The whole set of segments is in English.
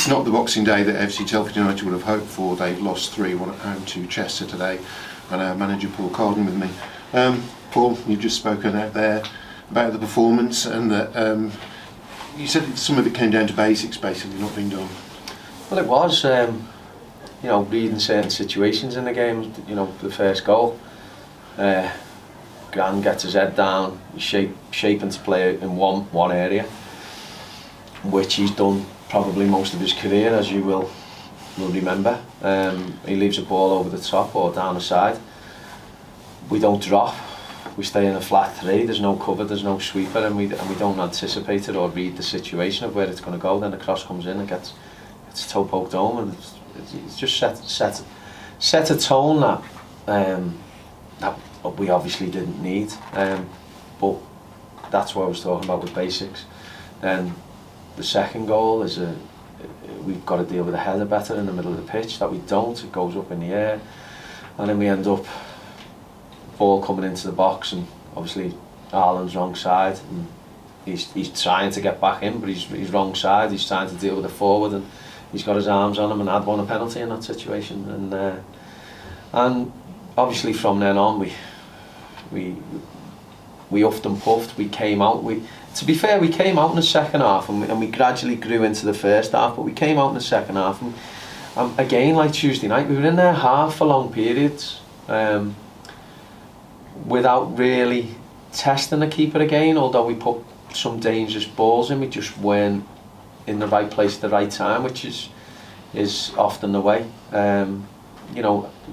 it's not the Boxing Day that FC Telford United would have hoped for. They've lost 3-1 at home to Chester today, and our manager Paul Carden with me. Paul, you've just spoken out there about the performance, and that you said that some of it came down to basics basically not being done. Well, it was, reading certain situations in the game. The first goal, Carden gets his head down, shaping to play in one area, which he's done probably most of his career, as you will remember. He leaves a ball over the top or down the side. We don't drop. We stay in a flat 3. There's no cover. There's no sweeper, and we don't anticipate it or read the situation of where it's going to go. Then the cross comes in and gets toe poked home, and it's just set a tone that we obviously didn't need. But that's what I was talking about with basics. Then the second goal is we've got to deal with the header better in the middle of the pitch. That we don't. It goes up in the air, and then we end up ball coming into the box, and obviously Arlen's wrong side, and he's trying to get back in, but he's wrong side. He's trying to deal with the forward, and he's got his arms on him, and I'd won a penalty in that situation. And obviously from then on we uffed and puffed. We came out. To be fair, we came out in the second half, and we gradually grew into the first half. But we came out in the second half, and again, like Tuesday night, we were in there half for long periods, without really testing the keeper again. Although we put some dangerous balls in, we just weren't in the right place at the right time, which is often the way.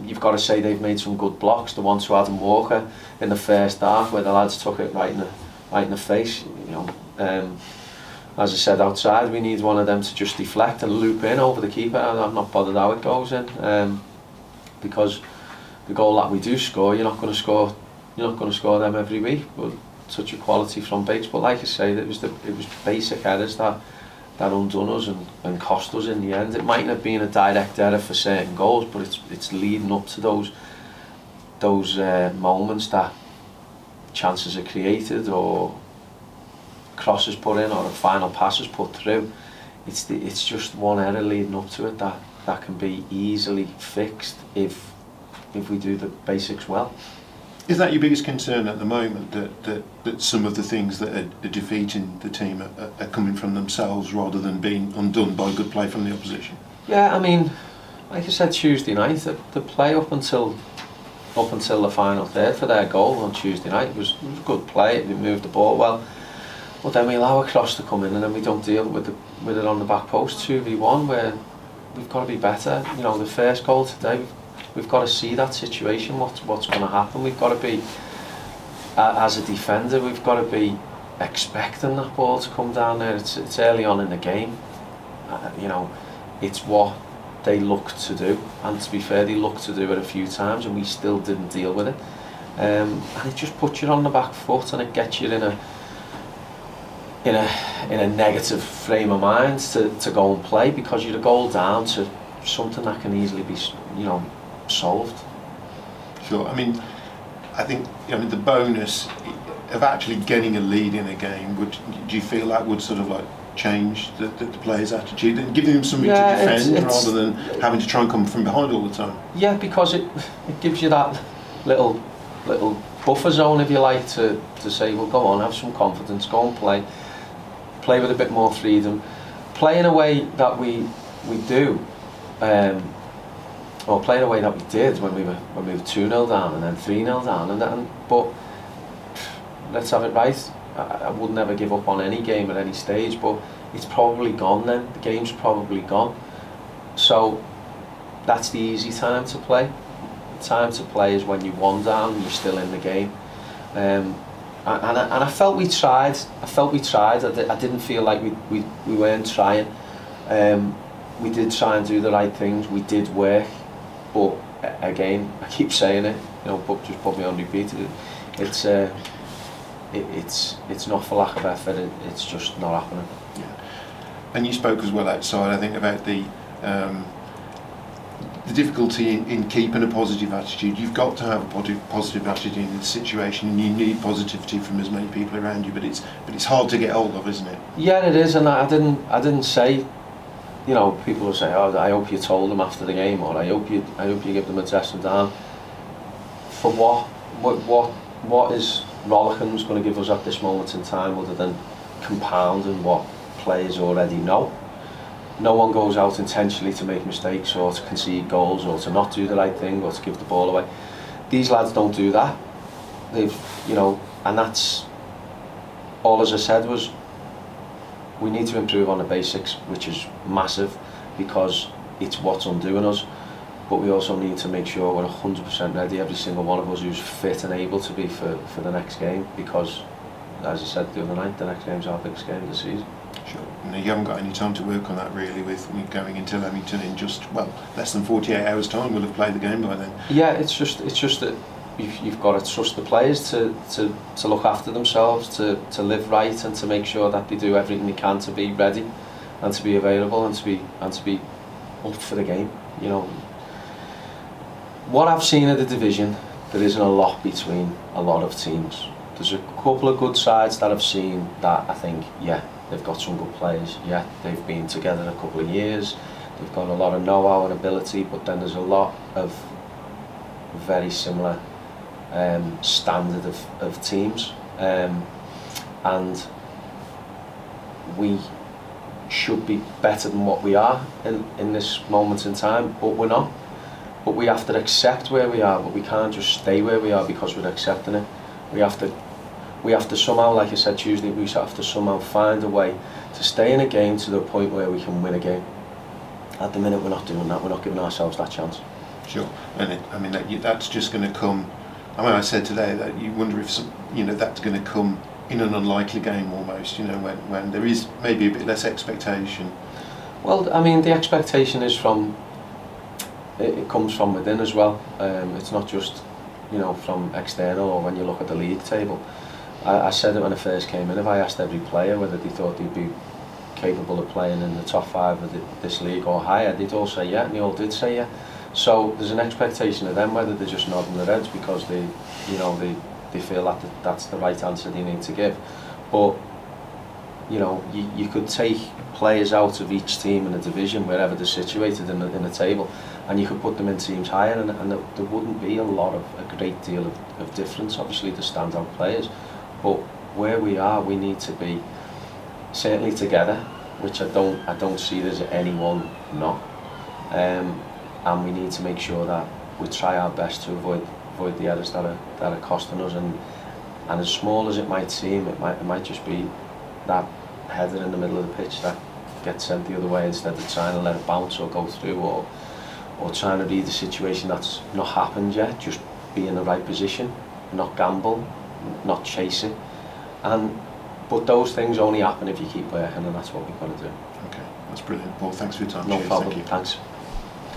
You've got to say they've made some good blocks. The ones who had Walker in the first half, where the lads took it right in the face. As I said outside, we need one of them to just deflect and loop in over the keeper. I'm not bothered how it goes in, because the goal that we do score, you're not going to score them every week. But such a quality from Bakes. But like I say, it was basic errors that undone us and cost us in the end. It mightn't have been a direct error for certain goals, but it's leading up to those moments that chances are created, or crosses put in, or the final passes put through. It's just one error leading up to it that can be easily fixed if we do the basics well. Is that your biggest concern at the moment, that some of the things that are defeating the team are coming from themselves rather than being undone by good play from the opposition? Yeah, I mean, like I said Tuesday night, the play up until the final third for their goal on Tuesday night was good play. We moved the ball well, but then we allow a cross to come in, and then we don't deal with it on the back post 2v1, where we've got to be better. The first goal today, we've got to see that situation, what's going to happen. We've got to be, as a defender, we've got to be expecting that ball to come down there. It's early on in the game. It's what they look to do, and to be fair, they looked to do it a few times, and we still didn't deal with it. And it just puts you on the back foot, and it gets you in a negative frame of mind to go and play, because you're a goal down to something that can easily be, solved. Sure. I think the bonus of actually getting a lead in a game, do you feel that would sort of like change the players' attitude and give them something to defend rather than having to try and come from behind all the time? Yeah, because it gives you that little buffer zone, if you like, to say, well, go on, have some confidence, go and play with a bit more freedom, play in a way that we do. Or play in a way that we did when we were 2-0 down and then 3-0 down, but let's have it right. I would never give up on any game at any stage, but it's probably gone then. The game's probably gone. So that's the easy time to play. The time to play is when you're 1 down and you're still in the game. And I felt we tried. I didn't feel like we weren't trying. We did try and do the right things. We did work. But again, I keep saying it, just put me on repeat. It's not for lack of effort. It's just not happening. Yeah. And you spoke as well outside, I think, about the difficulty in keeping a positive attitude. You've got to have a positive attitude in this situation, and you need positivity from as many people around you. But it's hard to get hold of, isn't it? Yeah, it is. And I didn't say you know, people will say, oh, I hope you told them after the game, or I hope you give them a dressing down. For what? What is Rollicham's going to give us at this moment in time other than compounding what players already know? No one goes out intentionally to make mistakes or to concede goals or to not do the right thing or to give the ball away. These lads don't do that. They've, you know, and that's all. As I said, was we need to improve on the basics, which is massive because it's what's undoing us. But we also need to make sure we're 100% ready, every single one of us who's fit and able to be for the next game, because, as I said the other night, the next game's our biggest game of the season. Sure. No, you haven't got any time to work on that really, with going into Leamington in just, well, less than 48 hours time. We'll have played the game by then. Yeah, it's just that you've got to trust the players to look after themselves, to live right, and to make sure that they do everything they can to be ready and to be available and to be up for the game. You know, what I've seen of the division, there isn't a lot between a lot of teams. There's a couple of good sides that I've seen that I think, yeah, they've got some good players, yeah, they've been together a couple of years, they've got a lot of know-how and ability, but then there's a lot of very similar standard of teams, and we should be better than what we are in this moment in time, but we're not. But we have to accept where we are, but we can't just stay where we are because we're accepting it. We have to somehow, like I said Tuesday, we have to somehow find a way to stay in a game to the point where we can win a game. At the minute we're not doing that, we're not giving ourselves that chance. Sure, and that's just going to come. I mean, I said today that you wonder if that's going to come in an unlikely game almost. You know, when there is maybe a bit less expectation. Well, I mean, the expectation is from. It comes from within as well. It's not just, you know, from external or when you look at the league table. I said it when I first came in. If I asked every player whether they thought they'd be capable of playing in the top 5 of this league or higher, they'd all say yeah, and they all did say yeah. So there's an expectation of them, whether they're just nodding their heads because they feel that that's the right answer they need to give. But you know, you could take players out of each team in a division wherever they're situated in the table, and you could put them in teams higher, and there wouldn't be a great deal of difference. Obviously, the standout players, but where we are, we need to be certainly together, which I don't see there's anyone not, and we need to make sure that we try our best to avoid the errors that are costing us, and as small as it might seem, it might just be that header in the middle of the pitch that gets sent the other way instead of trying to let it bounce or go through, or trying to read the situation that's not happened yet. Just be in the right position, not gamble, not chase it, but those things only happen if you keep working, and that's what we've got to do. Okay, that's brilliant, Paul. Thanks for your time. No Cheers. problem. Thank you. Thanks.